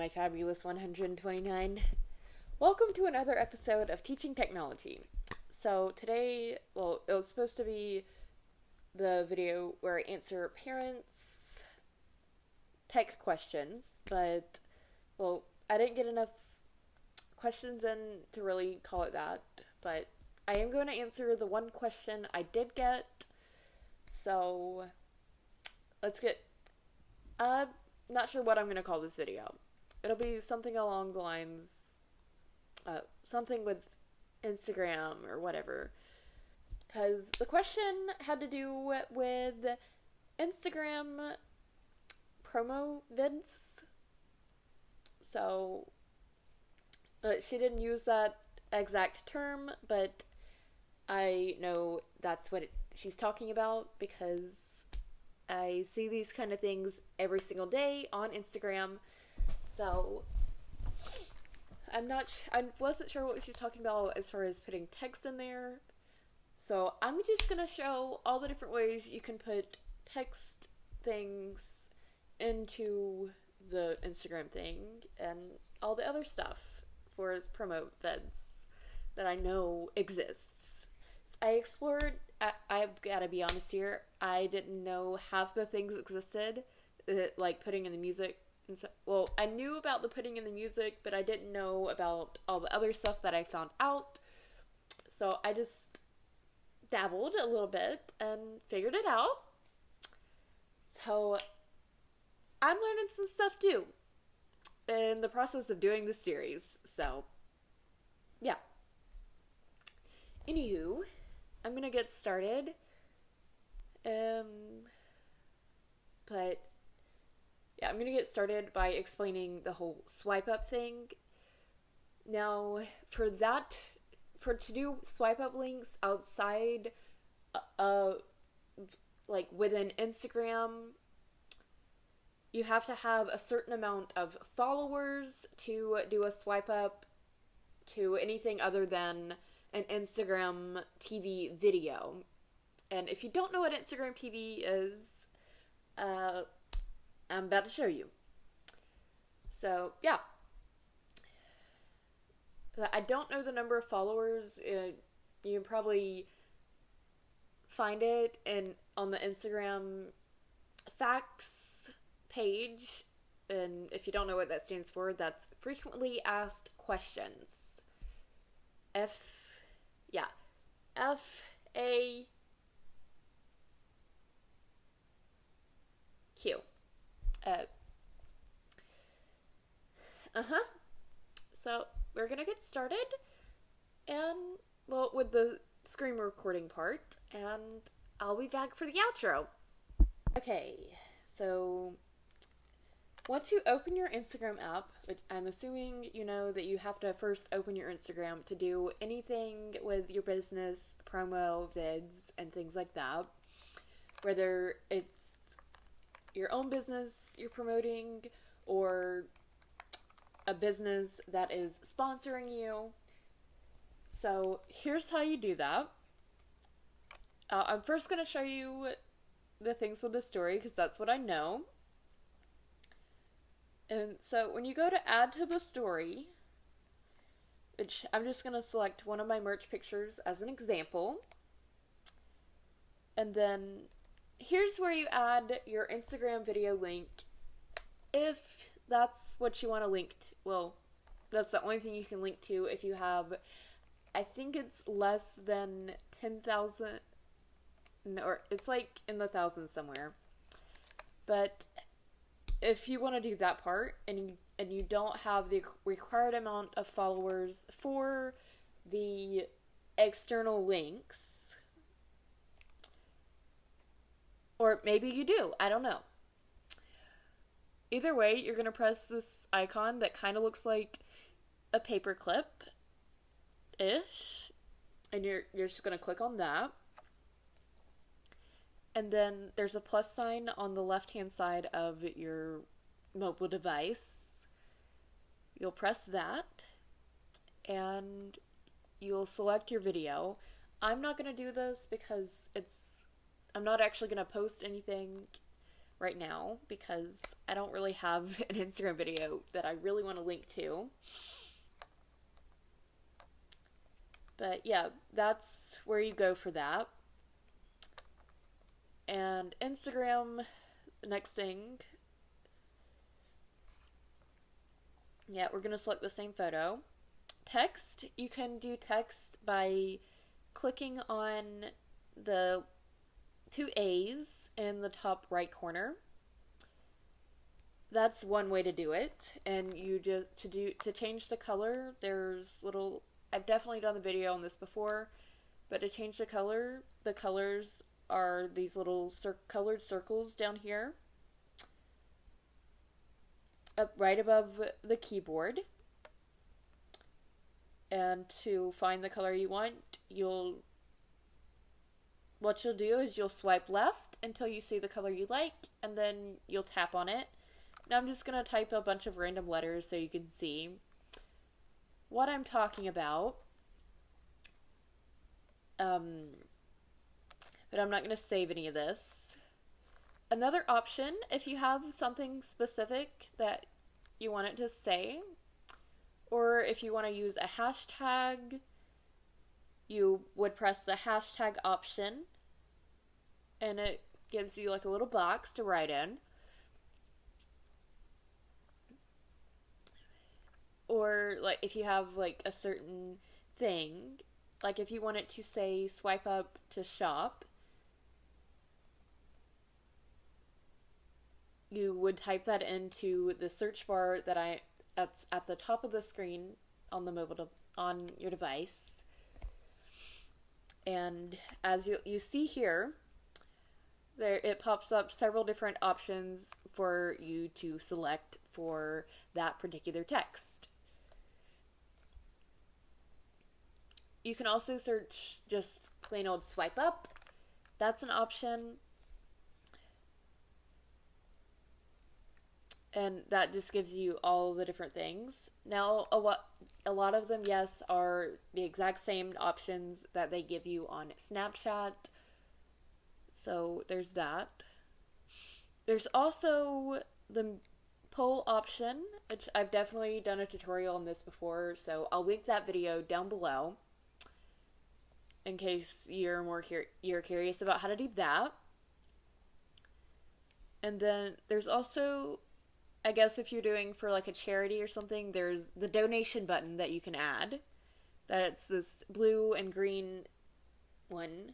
my fabulous 129. Welcome to another episode of Teaching Technology. So, today, well, it was supposed to be the video where I answer parents' tech questions, but, well, I didn't get enough questions in to really call it that. But I am going to answer the one question I did get. So, let's get. I'm not sure what I'm going to call this video. It'll be something along the lines, something with Instagram or whatever. Because the question had to do with Instagram promo vids. So, she didn't use that exact term, but I know that's what she's talking about because I see these kind of things every single day on Instagram. So I wasn't sure what she's talking about as far as putting text in there. So I'm just gonna show all the different ways you can put text things into the Instagram thing and all the other stuff for promo vids that I know exists. I explored. I've got to be honest here. I didn't know half the things existed, like putting in the music. Well, I knew about the putting in the music, but I didn't know about all the other stuff that I found out. So I just dabbled a little bit and figured it out. So I'm learning some stuff too in the process of doing this series. So yeah. Anywho, I'm gonna get started. Um, but yeah, I'm gonna get started by explaining the whole swipe up thing. Now, to do swipe up links outside, uh, like within Instagram, you have to have a certain amount of followers to do a swipe up to anything other than an Instagram TV video. And if you don't know what Instagram TV is, uh, I'm about to show you. So, yeah. I don't know the number of followers. You can probably find it on the Instagram facts page. And if you don't know what that stands for, that's frequently asked questions. F, yeah, FAQ. Uh-huh. So, we're gonna get started, and, well, with the screen recording part, and I'll be back for the outro. Okay, so, once you open your Instagram app, which I'm assuming you know that you have to first open your Instagram to do anything with your business, promo, vids, and things like that, whether it's your own business you're promoting or a business that is sponsoring you. So here's how you do that. I'm first going to show you the things with the story because that's what I know. And so when you go to add to the story, which I'm just going to select one of my merch pictures as an example. And then here's where you add your Instagram video link if that's what you want to link to. Well, that's the only thing you can link to if you have, I think it's less than 10,000, or it's like in the thousands somewhere. But if you want to do that part and you don't have the required amount of followers for the external links, or maybe you do, I don't know. Either way, you're going to press this icon that kind of looks like a paperclip ish, and you're just going to click on that. And then there's a plus sign on the left hand side of your mobile device. You'll press that and you'll select your video. I'm not going to do this because I'm not actually going to post anything right now because I don't really have an Instagram video that I really want to link to. But yeah, that's where you go for that. And Instagram, next thing. Yeah, we're going to select the same photo. Text, you can do text by clicking on the two A's in the top right corner. That's one way to do it. And you just to change the color, there's little, I've definitely done the video on this before, but to change the colors are these little colored circles down here, up right above the keyboard. And to find the color you want, what you'll do is you'll swipe left until you see the color you like, and then you'll tap on it. Now I'm just going to type a bunch of random letters so you can see what I'm talking about. But I'm not going to save any of this. Another option, if you have something specific that you want it to say, or if you want to use a hashtag, you would press the hashtag option, and it gives you like a little box to write in. Or like if you have like a certain thing, like if you want it to say swipe up to shop, you would type that into the search bar that's at the top of the screen on on your device. And as you see here, it pops up several different options for you to select for that particular text. You can also search just plain old swipe up. That's an option. And that just gives you all the different things. Now, a lot of them, yes, are the exact same options that they give you on Snapchat. So there's that. There's also the poll option, which I've definitely done a tutorial on this before, so I'll link that video down below in case you're curious about how to do that. And then there's also, I guess if you're doing for like a charity or something, there's the donation button that you can add. That's this blue and green one.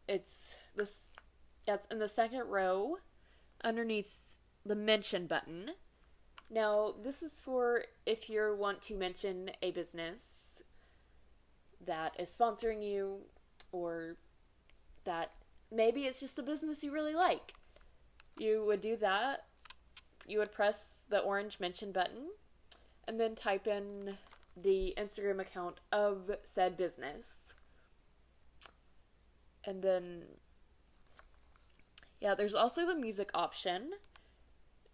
That's in the second row underneath the mention button. Now, this is for if you want to mention a business that is sponsoring you, or that maybe it's just a business you really like. You would do that. You would press the orange mention button and then type in the Instagram account of said business. And then, yeah, there's also the music option.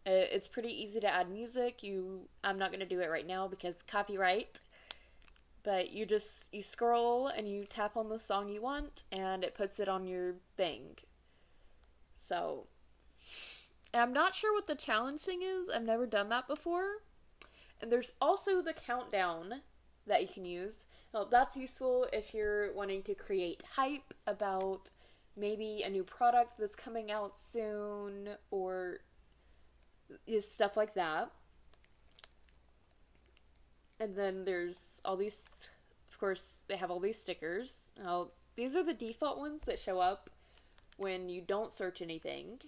It's pretty easy to add music. I'm not going to do it right now because copyright. But you scroll and you tap on the song you want and it puts it on your thing. So, I'm not sure what the challenge thing is. I've never done that before. And there's also the countdown that you can use. Now, that's useful if you're wanting to create hype about maybe a new product that's coming out soon or stuff like that. And then there's all these, of course, they have all these stickers. Now, these are the default ones that show up when you don't search anything.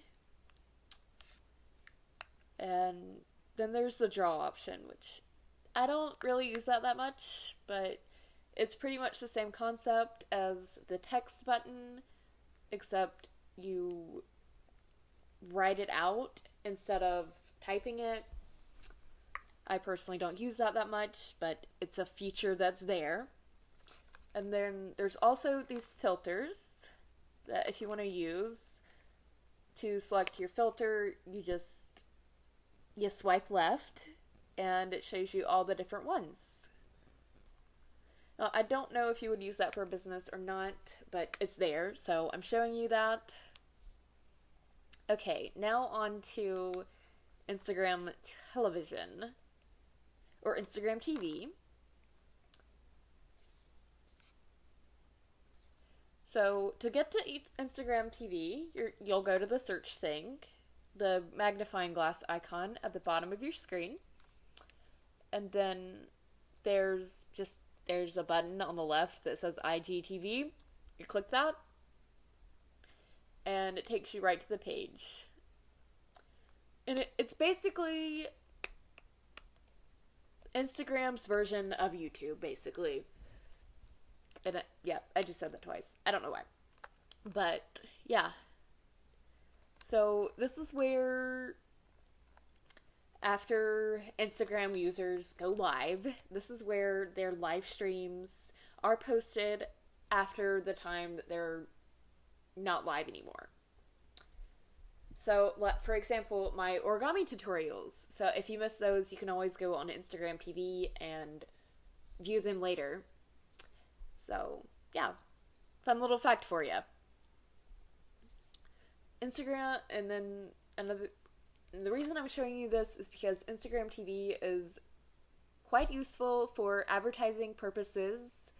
And then there's the draw option, which I don't really use that much, but it's pretty much the same concept as the text button, except you write it out instead of typing it. I personally don't use that much, but it's a feature that's there. And then there's also these filters that if you want to use, to select your filter, you swipe left and it shows you all the different ones. Now, I don't know if you would use that for a business or not, but it's there, so I'm showing you that. Okay, now on to Instagram television or Instagram TV. So to get to Instagram TV, you'll go to the search thing, the magnifying glass icon at the bottom of your screen, and then there's just there's a button on the left that says IGTV. You click that, and it takes you right to the page. And it's basically Instagram's version of YouTube, basically. And yeah, I just said that twice. I don't know why. But yeah. So this is where, after Instagram users go live, this is where their live streams are posted after the time that they're not live anymore. So, for example, my origami tutorials. So if you miss those, you can always go on Instagram TV and view them later. So, yeah, fun little fact for you. Instagram, and then the reason I'm showing you this is because Instagram TV is quite useful for advertising purposes,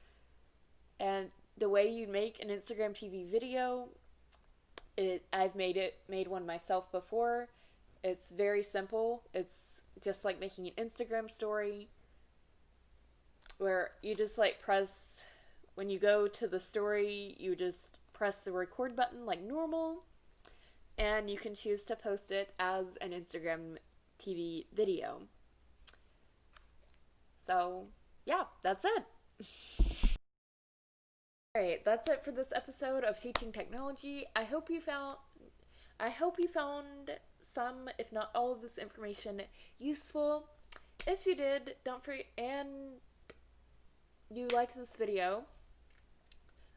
and the way you make an Instagram TV video, I've made one myself before. It's very simple. It's just like making an Instagram story, where you just press, when you go to the story, you just press the record button like normal, and you can choose to post it as an Instagram TV video. So, yeah, that's it. Alright, that's it for this episode of Teaching Technology. I hope you found some, if not all of this information useful. If you did, don't forget, and you like this video,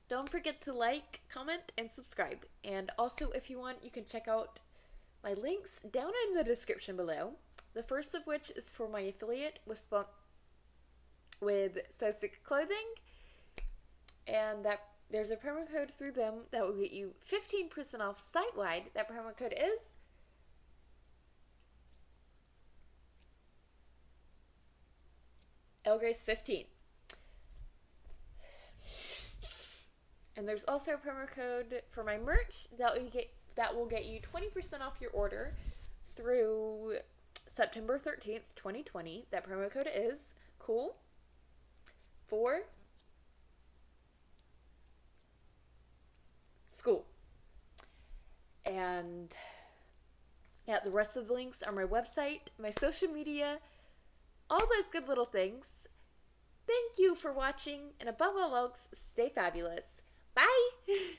don't forget to like, comment, and subscribe. And also, if you want, you can check out my links down in the description below. The first of which is for my affiliate with So Sick Clothing, and that there's a promo code through them that will get you 15% off site-wide. That promo code is LGrace15. And there's also a promo code for my merch that will get you 20% off your order through September 13th, 2020. That promo code is COOL for school. And yeah, the rest of the links are my website, my social media, all those good little things. Thank you for watching, and above all else, stay fabulous. Bye!